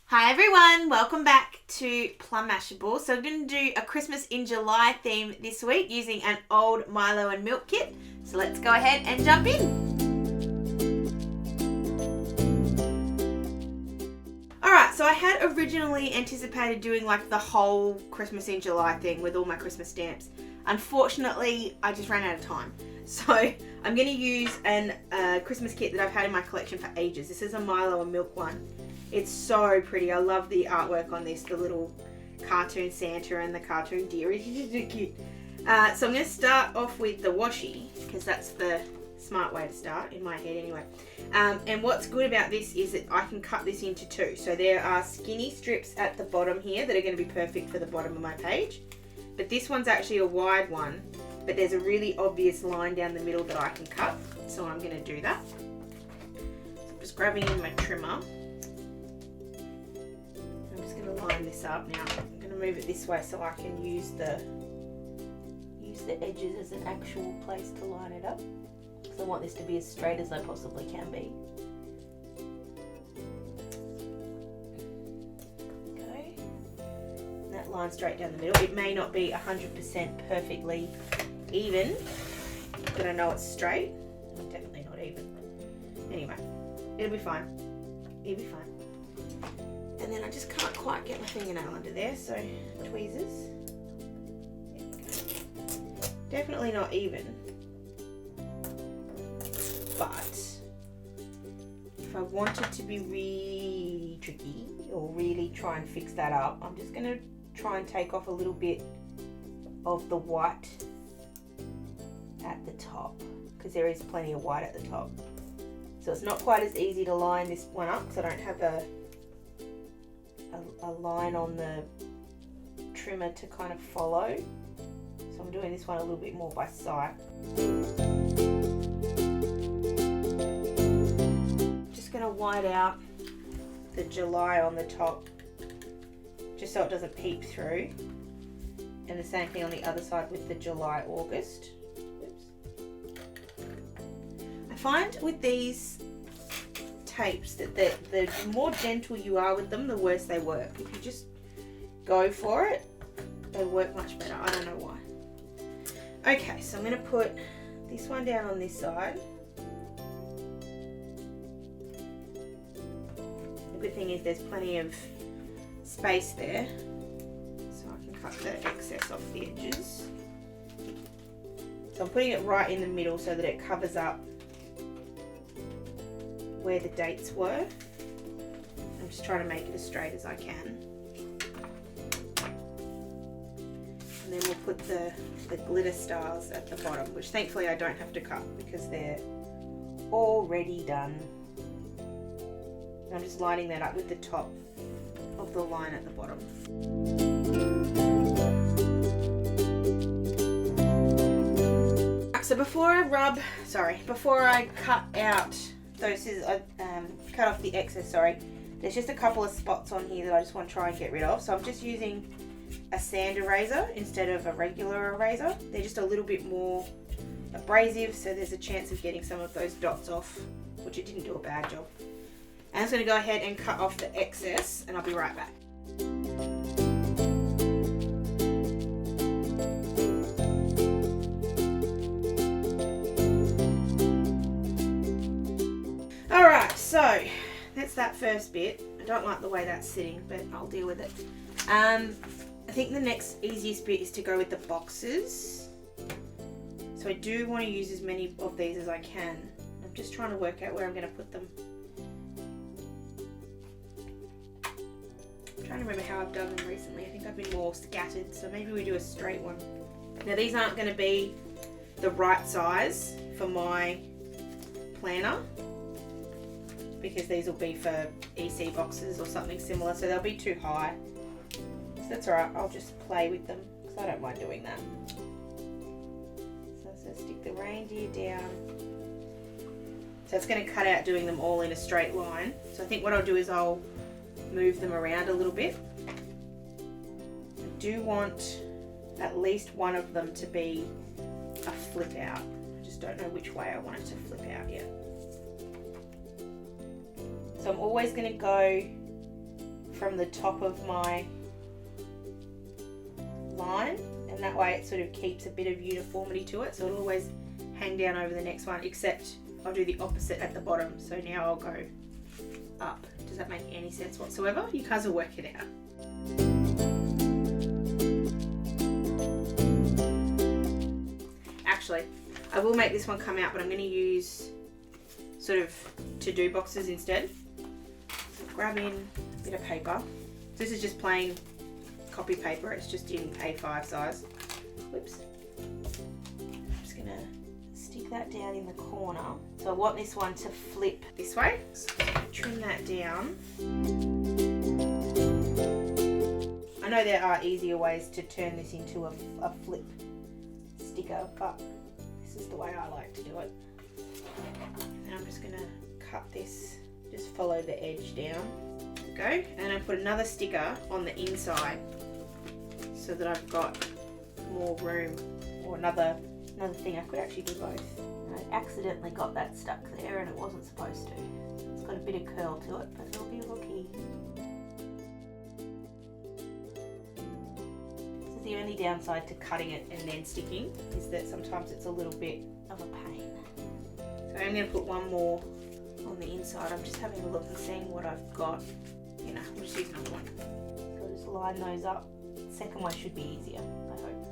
Hi everyone, welcome back to Plum Mashable. So I'm going to do a Christmas in July theme this week using an old Milo and milk kit. So let's go ahead and jump in. Alright, so I had originally anticipated doing like the whole Christmas in July thing with all my Christmas stamps. Unfortunately, I just ran out of time. So I'm going to use a Christmas kit that I've had in my collection for ages. This is a Milo and milk one. It's so pretty. I love the artwork on this, the little cartoon Santa and the cartoon deer. It's just so cute. So I'm going to start off with the washi, because that's the smart way to start, in my head anyway. And what's good about this is that I can cut this into two. So there are skinny strips at the bottom here that are going to be perfect for the bottom of my page. But this one's actually a wide one, but there's a really obvious line down the middle that I can cut. So I'm going to do that. So I'm just grabbing in my trimmer. Line this up now. I'm going to move it this way so I can use the edges as an actual place to line it up, because I want this to be as straight as I possibly can be. Okay, and that line straight down the middle. It may not be 100% perfectly even, but I know it's straight. Definitely not even. Anyway, it'll be fine. It'll be fine. And then I just can't quite get my fingernail under there, so tweezers. There we go. Definitely not even. But if I wanted to be really tricky or really try and fix that up, I'm just going to try and take off a little bit of the white at the top, because there is plenty of white at the top. So it's not quite as easy to line this one up because I don't have a line on the trimmer to kind of follow. So I'm doing this one a little bit more by sight. Just going to white out the July on the top, just so it doesn't peep through. And the same thing on the other side with the July August. Oops. I find with these tapes that the more gentle you are with them, the worse they work. If you just go for it, they work much better. I don't know why. Okay, so I'm going to put this one down on this side. The good thing is there's plenty of space there, so I can cut the excess off the edges. So I'm putting it right in the middle so that it covers up where the dates were. I'm just trying to make it as straight as I can. And then we'll put the glitter stars at the bottom, which thankfully I don't have to cut because they're already done. And I'm just lining that up with the top of the line at the bottom. So before I cut out those scissors, cut off the excess, there's just a couple of spots on here that I just want to try and get rid of. So I'm just using a sand eraser instead of a regular eraser. They're just a little bit more abrasive, so there's a chance of getting some of those dots off, which it didn't do a bad job. I'm just going to go ahead and cut off the excess, and I'll be right back. So that's that first bit. I don't like the way that's sitting, but I'll deal with it. I think the next easiest bit is to go with the boxes. So I do want to use as many of these as I can. I'm just trying to work out where I'm going to put them. I'm trying to remember how I've done them recently. I think I've been more scattered, so maybe we do a straight one. Now these aren't going to be the right size for my planner, because these will be for EC boxes or something similar, so they'll be too high. So that's alright, I'll just play with them because I don't mind doing that. So I'm going to stick the reindeer down. So it's going to cut out doing them all in a straight line. So I think what I'll do is I'll move them around a little bit. I do want at least one of them to be a flip out. I just don't know which way I want it to flip out yet. So I'm always going to go from the top of my line, and that way it sort of keeps a bit of uniformity to it, so it'll always hang down over the next one, except I'll do the opposite at the bottom. So now I'll go up. Does that make any sense whatsoever? You guys will work it out. Actually, I will make this one come out, but I'm going to use sort of to-do boxes instead. So grab in a bit of paper. This is just plain copy paper, it's just in A5 size. Whoops. I'm just going to stick that down in the corner. So I want this one to flip this way. So trim that down. I know there are easier ways to turn this into a flip sticker, but this is the way I like to do it. And I'm just going to cut this, just follow the edge down. There we go. And I put another sticker on the inside so that I've got more room, or another thing. I could actually do both. I accidentally got that stuck there and it wasn't supposed to. It's got a bit of curl to it, but it'll be hooky. So the only downside to cutting it and then sticking is that sometimes it's a little bit of a pain. So I'm going to put one more on the inside. I'm just having a look and seeing what I've got. You know, I'll just use another one. So I'll just line those up. The second one should be easier, I hope.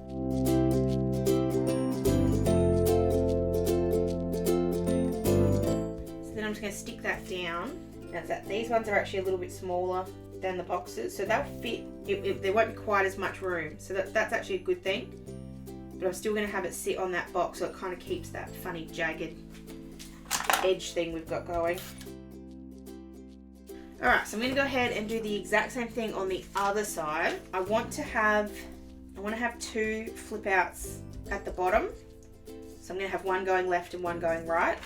So then I'm just going to stick that down. That's that. These ones are actually a little bit smaller than the boxes, so they'll fit. There won't be quite as much room, so that's actually a good thing. But I'm still going to have it sit on that box, so it kind of keeps that funny jagged edge thing we've got going. Alright, so I'm going to go ahead and do the exact same thing on the other side. I want to have two flip outs at the bottom. So I'm going to have one going left and one going right.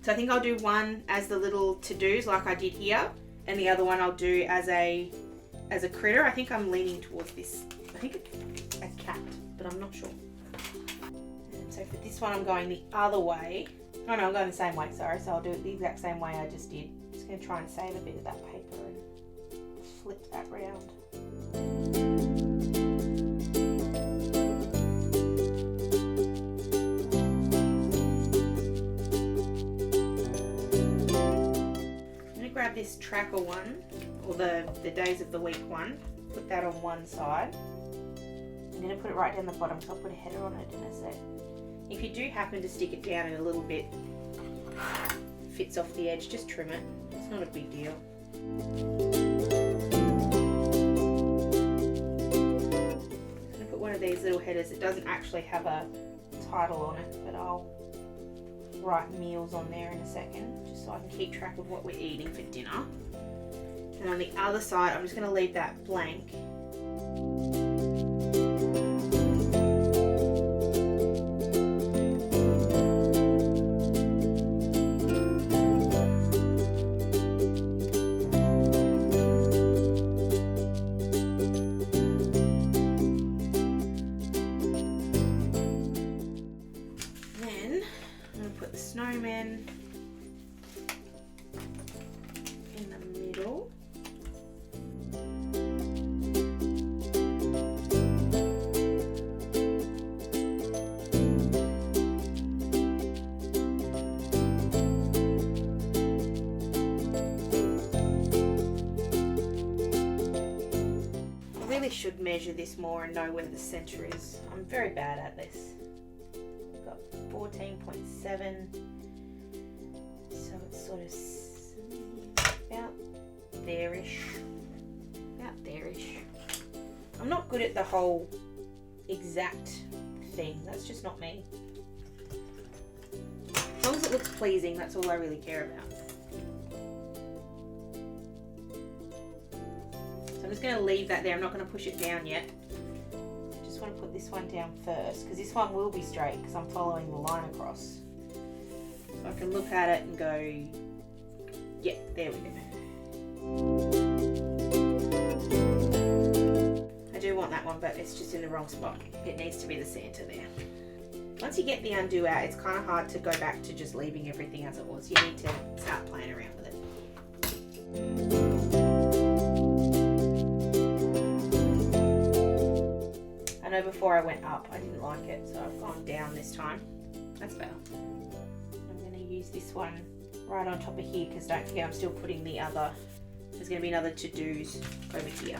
So I think I'll do one as the little to-dos like I did here, and the other one I'll do as a critter. I think I'm leaning towards this. I think a cat, but I'm not sure. And so for this one I'm going the other way. Oh no, I'm going the same way, sorry. So I'll do it the exact same way I just did. I'm just going to try and save a bit of that paper and flip that round. I'm going to grab this tracker one, or the days of the week one, put that on one side. I'm going to put it right down the bottom, so I'll put a header on it in a sec. If you do happen to stick it down in a little bit, fits off the edge, just trim it. It's not a big deal. I'm going to put one of these little headers. It doesn't actually have a title on it, but I'll write meals on there in a second, just so I can keep track of what we're eating for dinner. And on the other side, I'm just going to leave that blank. Snowman in the middle. I really should measure this more and know where the center is. I'm very bad at this. 14.7, so it's sort of about there-ish. I'm not good at the whole exact thing, that's just not me. As long as it looks pleasing, that's all I really care about. So I'm just going to leave that there, I'm not going to push it down yet. I want to put this one down first, because this one will be straight because I'm following the line across. So I can look at it and go, yeah, there we go. I do want that one, but it's just in the wrong spot. It needs to be the center there. Once you get the undo out, it's kind of hard to go back to just leaving everything as it was. You need to start playing around with it. know before I went up I didn't like it, so I've gone down this time. That's better. I'm going to use this one right on top of here because don't forget I'm still putting the other, there's going to be another to-dos over here,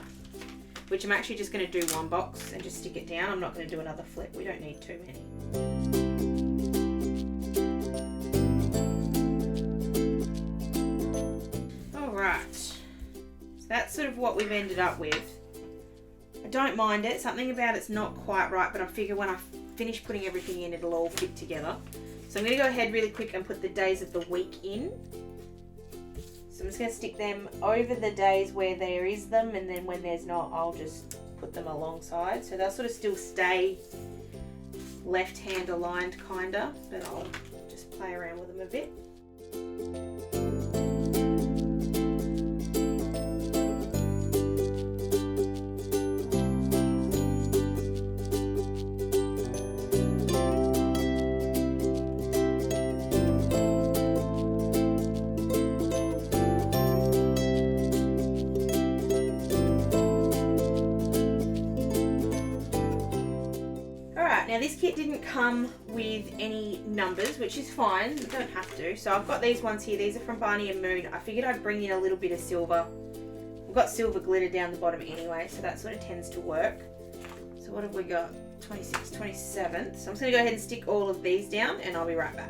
which I'm actually just going to do one box and just stick it down. I'm not going to do another flip. We don't need too many. Alright, so that's sort of what we've ended up with. I don't mind it. Something about it's not quite right, but I figure when I finish putting everything in, it'll all fit together. So I'm going to go ahead really quick and put the days of the week in. So I'm just going to stick them over the days where there is them, and then when there's not, I'll just put them alongside. So they'll sort of still stay left-hand aligned kinda, but I'll just play around with them a bit. Now this kit didn't come with any numbers, which is fine, you don't have to. So I've got these ones here, these are from Barney and Moon. I figured I'd bring in a little bit of silver. We've got silver glitter down the bottom anyway, so that sort of tends to work. So what have we got? 26th, 27th. So I'm just going to go ahead and stick all of these down and I'll be right back.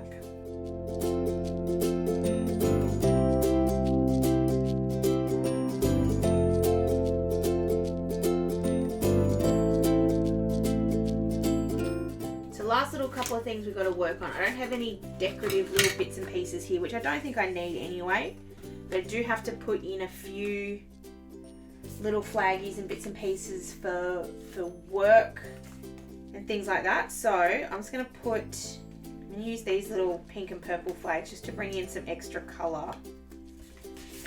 Last little couple of things we've got to work on. I don't have any decorative little bits and pieces here, which I don't think I need anyway, but I do have to put in a few little flaggies and bits and pieces for work and things like that. So I'm just going to use these little pink and purple flags just to bring in some extra colour.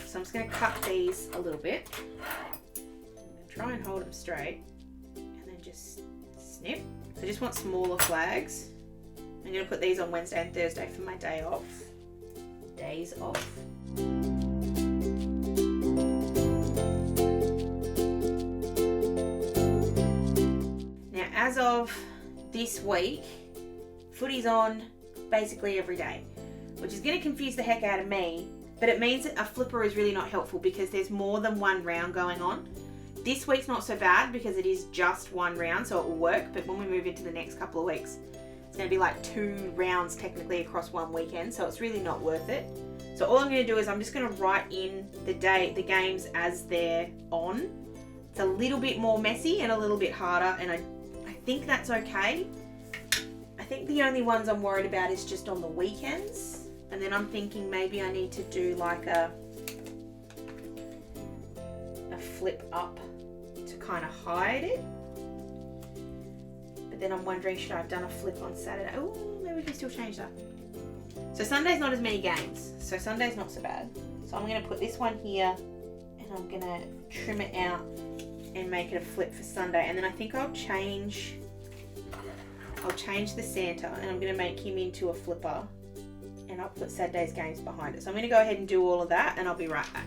So I'm just going to cut these a little bit. I'm going to try and hold them straight and then just snip. So I just want smaller flags. I'm going to put these on Wednesday and Thursday for my day off. Days off. Now as of this week, footy's on basically every day, which is going to confuse the heck out of me, but it means that a flipper is really not helpful because there's more than one round going on. This week's not so bad because it is just one round, so it will work, but when we move into the next couple of weeks, it's going to be like 2 rounds technically across one weekend, so it's really not worth it. So all I'm going to do is I'm just going to write in the games as they're on. It's a little bit more messy and a little bit harder, and I think that's okay. I think the only ones I'm worried about is just on the weekends, and then I'm thinking maybe I need to do like a flip up to kind of hide it. But then I'm wondering, should I have done a flip on Saturday? Oh, maybe we can still change that. So Sunday's not as many games, so Sunday's not so bad. So I'm going to put this one here and I'm going to trim it out and make it a flip for Sunday. And then I think I'll change the Santa and I'm going to make him into a flipper and I'll put Saturday's games behind it. So I'm going to go ahead and do all of that and I'll be right back.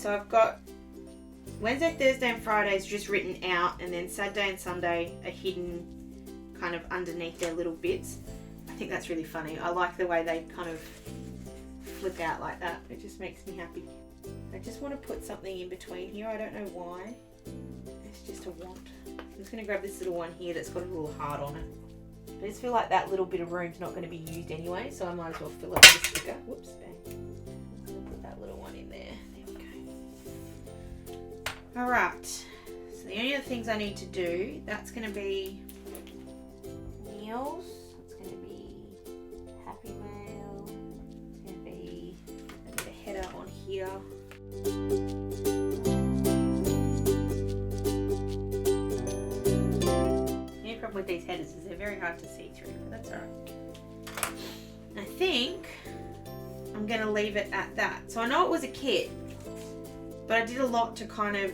so I've got Wednesday, Thursday and Friday is just written out, and then Saturday and Sunday are hidden kind of underneath their little bits. I think that's really funny. I like the way they kind of flip out like that. It just makes me happy. I just want to put something in between here. I don't know why. It's just a want. I'm just going to grab this little one here that's got a little heart on it. I just feel like that little bit of room's not going to be used anyway, so I might as well fill it with a sticker. Whoops, bang. I'm going to put that little one in there. There we go. Alright, so the only other things I need to do, that's going to be meals. It's going to be Happy Mail. It's going to be a bit of header on here. With these headers is they're very hard to see through, but that's alright. I think I'm going to leave it at that. So I know it was a kit, but I did a lot to kind of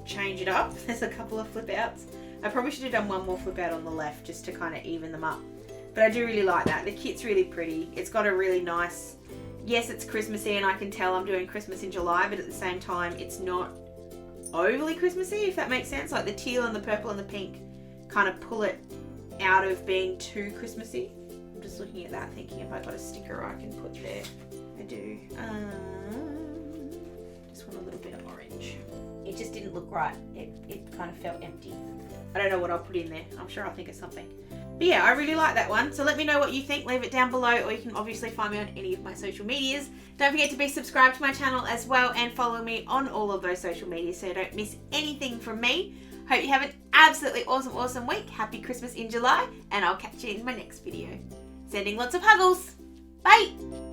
change it up. There's a couple of flip outs. I probably should have done one more flip out on the left just to kind of even them up. But I do really like that. The kit's really pretty. It's got a really nice, yes, it's Christmassy and I can tell I'm doing Christmas in July, but at the same time it's not overly Christmassy, if that makes sense. Like the teal and the purple and the pink kind of pull it out of being too Christmassy. I'm just looking at that thinking if I got a sticker I can put there. I do. Just want a little bit of orange. It just didn't look right. It kind of felt empty. I don't know what I'll put in there. I'm sure I'll think of something. But yeah, I really like that one. So let me know what you think. Leave it down below, or you can obviously find me on any of my social medias. Don't forget to be subscribed to my channel as well and follow me on all of those social medias so you don't miss anything from me. Hope you have an absolutely awesome week. Happy Christmas in July, and I'll catch you in my next video. Sending lots of huggles. Bye!